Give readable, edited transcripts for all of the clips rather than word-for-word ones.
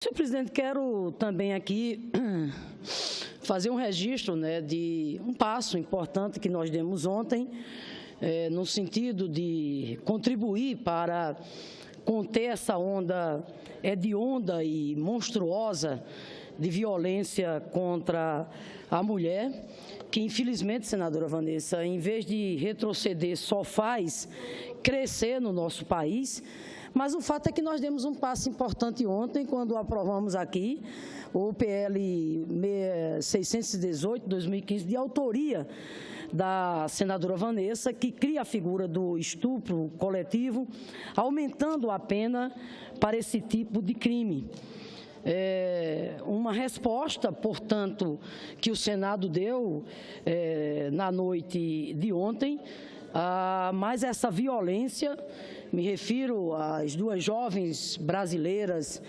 Senhor presidente, quero também aqui fazer um registro, de um passo importante que nós demos ontem, no sentido de contribuir para conter essa onda hedionda e monstruosa de violência contra a mulher, que infelizmente, senadora Vanessa, em vez de retroceder, só faz crescer no nosso país. Mas o fato é que nós demos um passo importante ontem, quando aprovamos aqui o PL 618, 2015, de autoria da senadora Vanessa, que cria a figura do estupro coletivo, aumentando a pena para esse tipo de crime. Uma resposta, portanto, que o Senado deu na noite de ontem, mas essa violência, me refiro às duas jovens brasileiras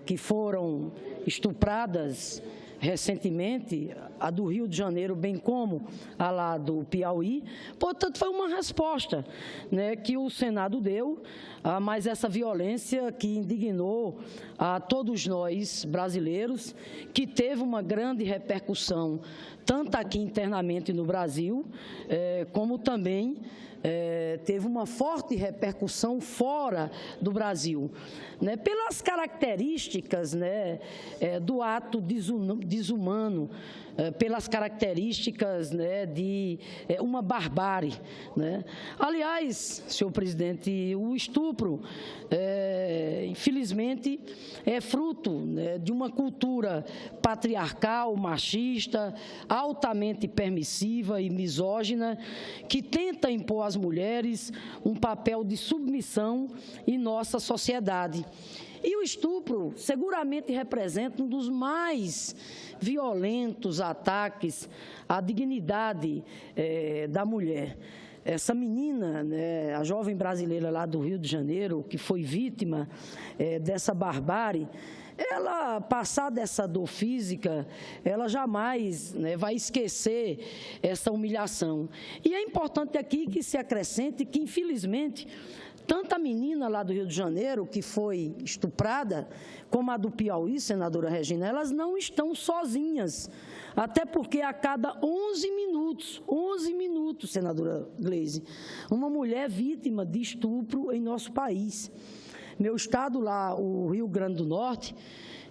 que foram estupradas recentemente, a do Rio de Janeiro, bem como a lá do Piauí. Portanto, foi uma resposta que o Senado deu, mas essa violência que indignou a todos nós brasileiros, que teve uma grande repercussão, tanto aqui internamente no Brasil, como também teve uma forte repercussão fora do Brasil, pelas características do ato desumano, pelas características de uma barbárie. Aliás, senhor presidente, o estupro, infelizmente, é fruto de uma cultura patriarcal, machista, altamente permissiva e misógina, que tenta impor às mulheres um papel de submissão em nossa sociedade. E o estupro seguramente representa um dos mais violentos ataques à dignidade da mulher. Essa menina, a jovem brasileira lá do Rio de Janeiro, que foi vítima dessa barbárie, ela, passada essa dor física, ela jamais vai esquecer essa humilhação. E é importante aqui que se acrescente que, infelizmente, tanto a menina lá do Rio de Janeiro, que foi estuprada, como a do Piauí, senadora Regina, elas não estão sozinhas. Até porque a cada 11 minutos, senadora Gleisi, uma mulher vítima de estupro em nosso país. Meu estado lá, o Rio Grande do Norte,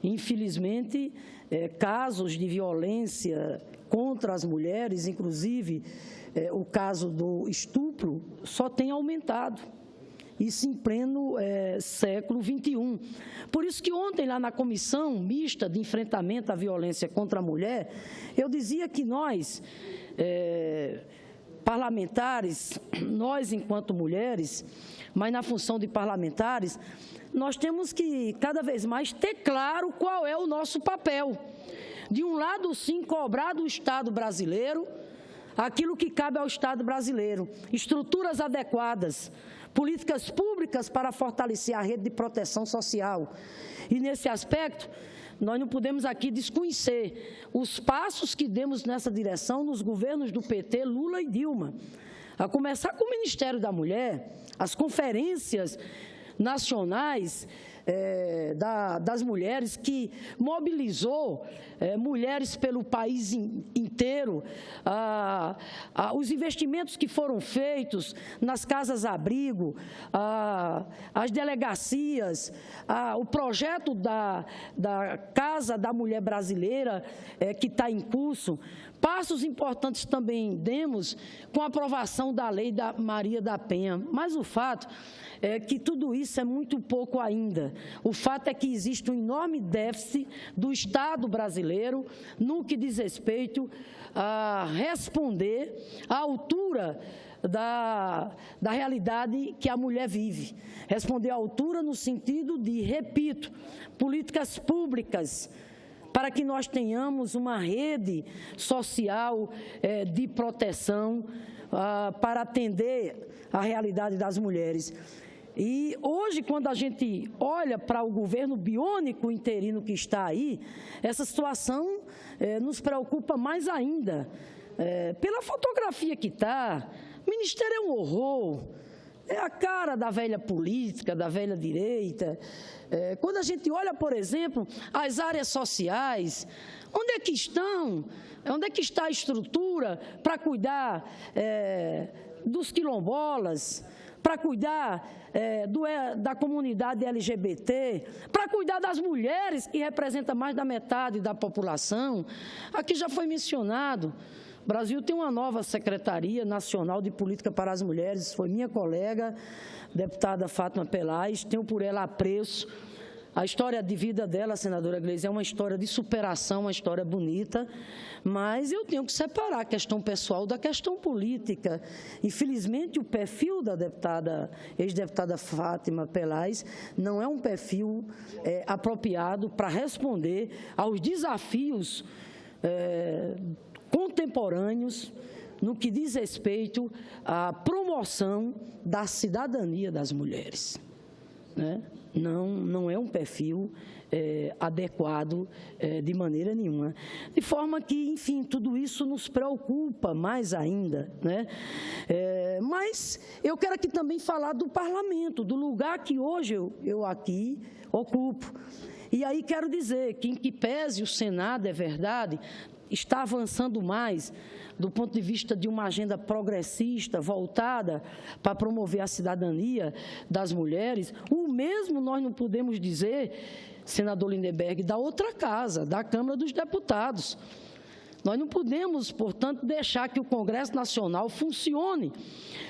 infelizmente, casos de violência contra as mulheres, inclusive o caso do estupro, só tem aumentado. Isso em pleno século XXI. Por isso que ontem, lá na Comissão Mista de Enfrentamento à Violência contra a Mulher, eu dizia que nós, parlamentares, nós enquanto mulheres, mas na função de parlamentares, nós temos que cada vez mais ter claro qual é o nosso papel. De um lado, sim, cobrar do Estado brasileiro aquilo que cabe ao Estado brasileiro, estruturas adequadas, políticas públicas para fortalecer a rede de proteção social. E, nesse aspecto, nós não podemos aqui desconhecer os passos que demos nessa direção nos governos do PT, Lula e Dilma. A começar com o Ministério da Mulher, as conferências nacionais das mulheres, que mobilizou mulheres pelo país inteiro, os investimentos que foram feitos nas casas-abrigo, as delegacias, o projeto da Casa da Mulher Brasileira, que está em curso. Passos importantes também demos com a aprovação da lei da Maria da Penha, mas o fato é que tudo isso é muito pouco ainda. O fato é que existe um enorme déficit do Estado brasileiro no que diz respeito a responder à altura da realidade que a mulher vive. Responder à altura no sentido de, repito, políticas públicas, para que nós tenhamos uma rede social de proteção para atender a realidade das mulheres. E hoje, quando a gente olha para o governo biônico interino que está aí, essa situação nos preocupa mais ainda. Pela fotografia que está, o Ministério é um horror. É a cara da velha política, da velha direita. Quando a gente olha, por exemplo, as áreas sociais, onde é que estão? Onde é que está a estrutura para cuidar dos quilombolas, para cuidar da comunidade LGBT, para cuidar das mulheres, que representam mais da metade da população? Aqui já foi mencionado. O Brasil tem uma nova Secretaria Nacional de Política para as Mulheres, foi minha colega, deputada Fátima Pelaz, tenho por ela apreço. A história de vida dela, senadora Gleisi, é uma história de superação, uma história bonita, mas eu tenho que separar a questão pessoal da questão política. Infelizmente, o perfil da ex-deputada Fátima Pelaz não é um perfil apropriado para responder aos desafios contemporâneos no que diz respeito à promoção da cidadania das mulheres, né? Não é um perfil adequado de maneira nenhuma. De forma que, enfim, tudo isso nos preocupa mais ainda, né? Mas eu quero aqui também falar do parlamento, do lugar que hoje eu aqui ocupo. E aí quero dizer que, em que pese o Senado, é verdade, está avançando mais do ponto de vista de uma agenda progressista voltada para promover a cidadania das mulheres, o mesmo nós não podemos dizer, senador Lindenberg, da outra casa, da Câmara dos Deputados. Nós não podemos, portanto, deixar que o Congresso Nacional funcione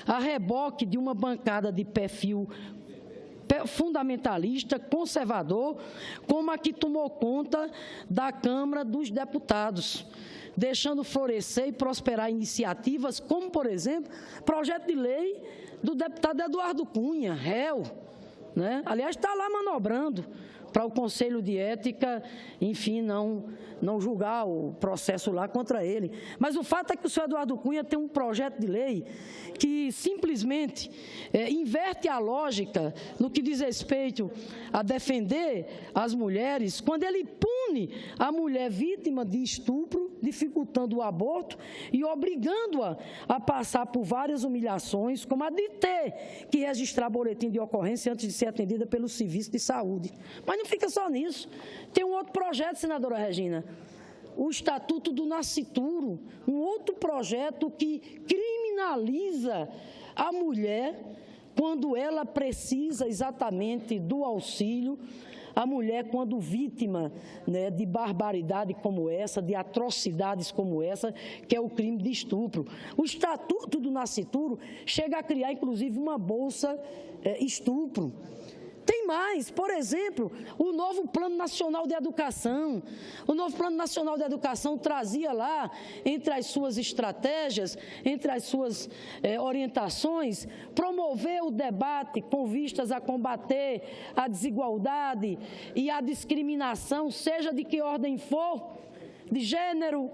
a reboque de uma bancada de perfil fundamentalista, conservador, como a que tomou conta da Câmara dos Deputados, deixando florescer e prosperar iniciativas como, por exemplo, projeto de lei do deputado Eduardo Cunha, réu, né? Aliás, está lá manobrando para o Conselho de Ética, enfim, não julgar o processo lá contra ele. Mas o fato é que o senhor Eduardo Cunha tem um projeto de lei que simplesmente inverte a lógica no que diz respeito a defender as mulheres, quando ele pune a mulher vítima de estupro, dificultando o aborto e obrigando-a a passar por várias humilhações, como a de ter que registrar boletim de ocorrência antes de ser atendida pelo serviço de saúde. Mas não fica só nisso. Tem um outro projeto, senadora Regina, o Estatuto do Nascituro, um outro projeto que criminaliza a mulher quando ela precisa exatamente do auxílio, a mulher quando vítima, né, de barbaridade como essa, de atrocidades como essa, que é o crime de estupro. O Estatuto do Nascituro chega a criar, inclusive, uma bolsa estupro. Tem mais, por exemplo, o novo Plano Nacional de Educação. O novo Plano Nacional de Educação trazia lá, entre as suas estratégias, entre as suas orientações, promover o debate com vistas a combater a desigualdade e a discriminação, seja de que ordem for, de gênero,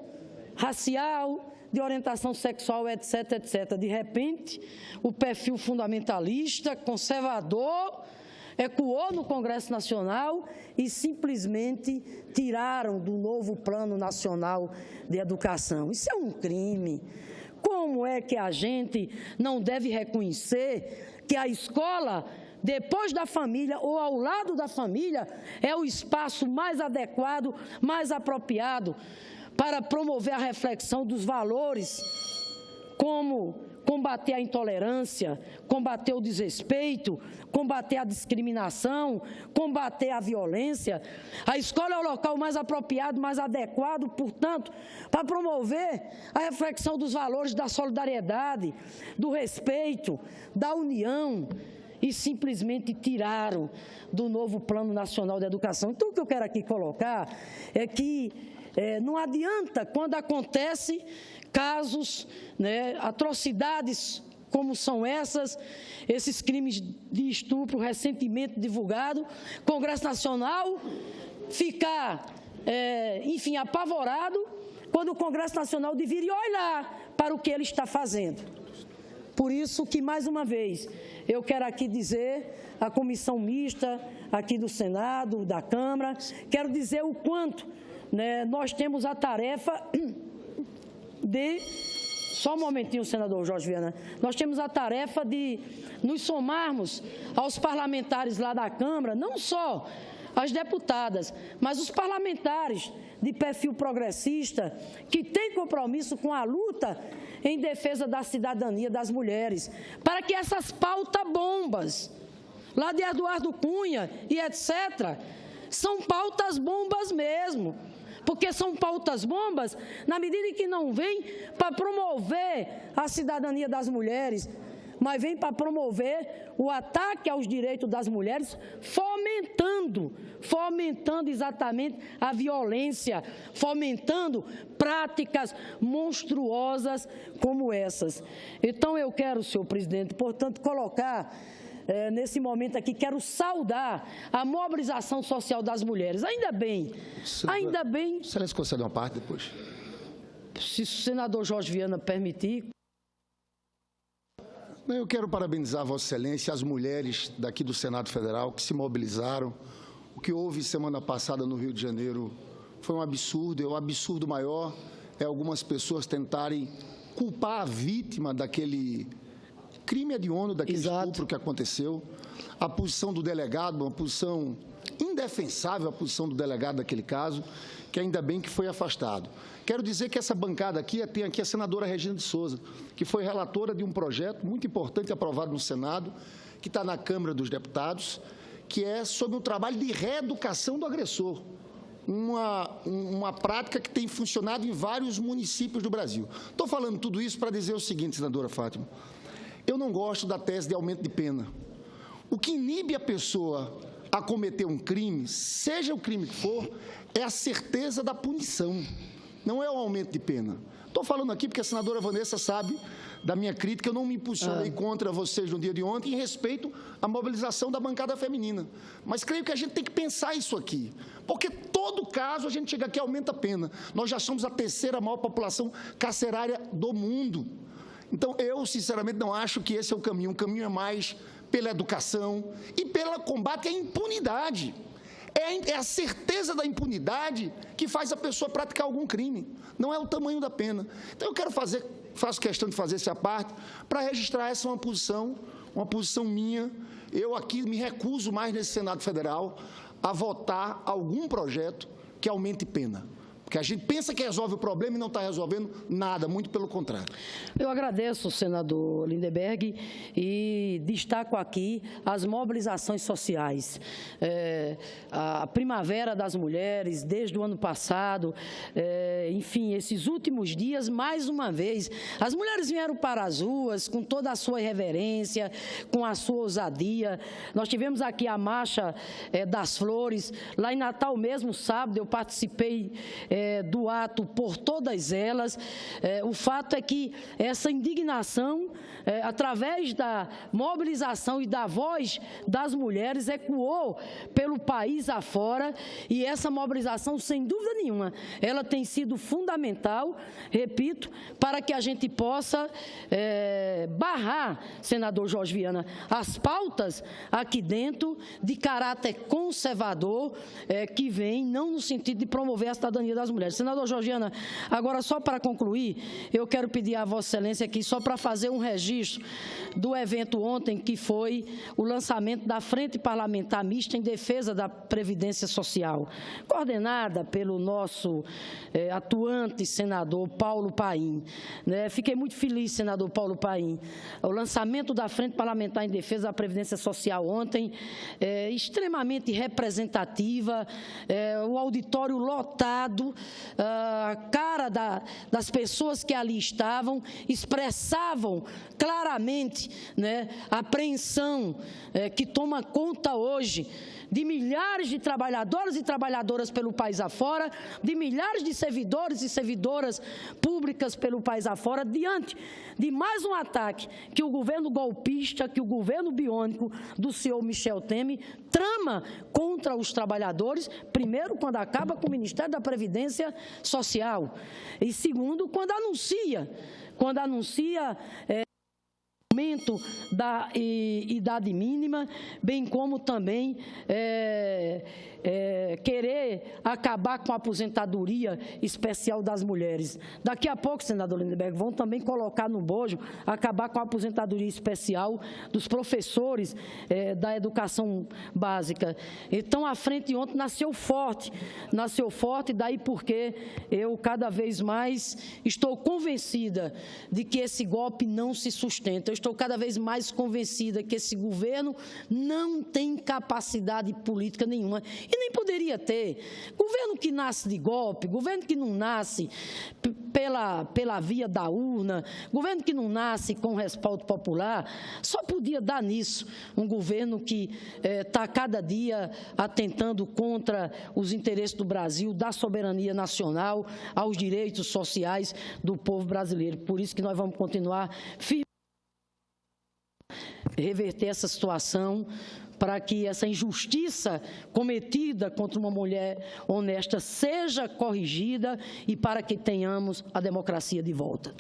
racial, de orientação sexual, etc, etc. De repente, o perfil fundamentalista, conservador, ecoou no Congresso Nacional e simplesmente tiraram do novo Plano Nacional de Educação. Isso é um crime. Como é que a gente não deve reconhecer que a escola, depois da família ou ao lado da família, é o espaço mais adequado, mais apropriado para promover a reflexão dos valores, como combater a intolerância, combater o desrespeito, combater a discriminação, combater a violência. A escola é o local mais apropriado, mais adequado, portanto, para promover a reflexão dos valores da solidariedade, do respeito, da união, e simplesmente tiraram do novo Plano Nacional de Educação. Então, o que eu quero aqui colocar é que não adianta, quando acontece casos, né, atrocidades como são esses crimes de estupro recentemente divulgados, Congresso Nacional ficar, enfim, apavorado, quando o Congresso Nacional deveria olhar para o que ele está fazendo. Por isso que, mais uma vez, eu quero aqui dizer à comissão mista aqui do Senado, da Câmara, quero dizer o quanto, né, nós temos a tarefa de Só um momentinho, senador Jorge Viana. Nós temos a tarefa de nos somarmos aos parlamentares lá da Câmara, não só as deputadas, mas os parlamentares de perfil progressista que têm compromisso com a luta em defesa da cidadania das mulheres, para que essas pauta-bombas, lá de Eduardo Cunha e etc., são pautas-bombas mesmo, porque são pautas-bombas na medida em que não vêm para promover a cidadania das mulheres, mas vem para promover o ataque aos direitos das mulheres, fomentando exatamente a violência, fomentando práticas monstruosas como essas. Então, eu quero, senhor presidente, portanto, colocar, nesse momento aqui, quero saudar a mobilização social das mulheres. Ainda bem. Excelência, concede uma parte depois. Se o senador Jorge Viana permitir. Eu quero parabenizar Vossa Excelência e as mulheres daqui do Senado Federal que se mobilizaram. O que houve semana passada no Rio de Janeiro foi um absurdo, o absurdo maior é algumas pessoas tentarem culpar a vítima daquele crime hediondo, daquele estupro que aconteceu. A posição do delegado, uma posição indefensável, a posição do delegado daquele caso, que ainda bem que foi afastado. Quero dizer que essa bancada aqui, tem aqui a senadora Regina de Souza, que foi relatora de um projeto muito importante aprovado no Senado, que está na Câmara dos Deputados, que é sobre um trabalho de reeducação do agressor, uma prática que tem funcionado em vários municípios do Brasil. Estou falando tudo isso para dizer o seguinte, senadora Fátima, eu não gosto da tese de aumento de pena. O que inibe a pessoa a cometer um crime, seja o crime que for, é a certeza da punição, não é o aumento de pena. Estou falando aqui porque a senadora Vanessa sabe da minha crítica, eu não me posicionei contra vocês no dia de ontem em respeito à mobilização da bancada feminina. Mas creio que a gente tem que pensar isso aqui, porque todo caso a gente chega aqui e aumenta a pena. Nós já somos a terceira maior população carcerária do mundo. Então, eu, sinceramente, não acho que esse é o caminho. O caminho é mais pela educação e pelo combate à impunidade. É a certeza da impunidade que faz a pessoa praticar algum crime, não é o tamanho da pena. Então, eu faço questão de fazer essa parte para registrar essa uma posição minha. Eu aqui me recuso mais nesse Senado Federal a votar algum projeto que aumente pena. Porque a gente pensa que resolve o problema e não está resolvendo nada, muito pelo contrário. Eu agradeço, senador Lindenberg, e destaco aqui as mobilizações sociais. A Primavera das Mulheres, desde o ano passado, enfim, esses últimos dias, mais uma vez, as mulheres vieram para as ruas com toda a sua irreverência, com a sua ousadia. Nós tivemos aqui a Marcha das Flores, lá em Natal mesmo, sábado, eu participei do ato por todas elas. O fato é que essa indignação, através da mobilização e da voz das mulheres, ecoou pelo país afora, e essa mobilização, sem dúvida nenhuma, ela tem sido fundamental, repito, para que a gente possa barrar, senador Jorge Viana, as pautas aqui dentro de caráter conservador, que vem não no sentido de promover a cidadania das mulheres. Senador Jorge Viana, agora só para concluir, eu quero pedir a Vossa Excelência aqui, só para fazer um registro do evento ontem, que foi o lançamento da Frente Parlamentar Mista em Defesa da Previdência Social, coordenada pelo nosso atuante senador Paulo Paim. Fiquei muito feliz, senador Paulo Paim. O lançamento da Frente Parlamentar em Defesa da Previdência Social ontem, extremamente representativa, o auditório lotado, a cara das pessoas que ali estavam expressavam claramente, a apreensão que toma conta hoje de milhares de trabalhadores e trabalhadoras pelo país afora, de milhares de servidores e servidoras públicas pelo país afora, diante de mais um ataque que o governo golpista, que o governo biônico do senhor Michel Temer trama contra os trabalhadores, primeiro, quando acaba com o Ministério da Previdência Social, e segundo, quando anuncia aumento da idade mínima, bem como também querer acabar com a aposentadoria especial das mulheres. Daqui a pouco, senador Lindenberg, vão também colocar no bojo acabar com a aposentadoria especial dos professores da educação básica. Então, à frente ontem nasceu forte, daí porque eu cada vez mais estou convencida de que esse golpe não se sustenta. Eu estou cada vez mais convencida que esse governo não tem capacidade política nenhuma e nem poderia ter. Governo que nasce de golpe, governo que não nasce pela via da urna, governo que não nasce com respaldo popular, só podia dar nisso um governo que está cada dia atentando contra os interesses do Brasil, da soberania nacional, aos direitos sociais do povo brasileiro. Por isso que nós vamos continuar firmes reverter essa situação, para que essa injustiça cometida contra uma mulher honesta seja corrigida e para que tenhamos a democracia de volta.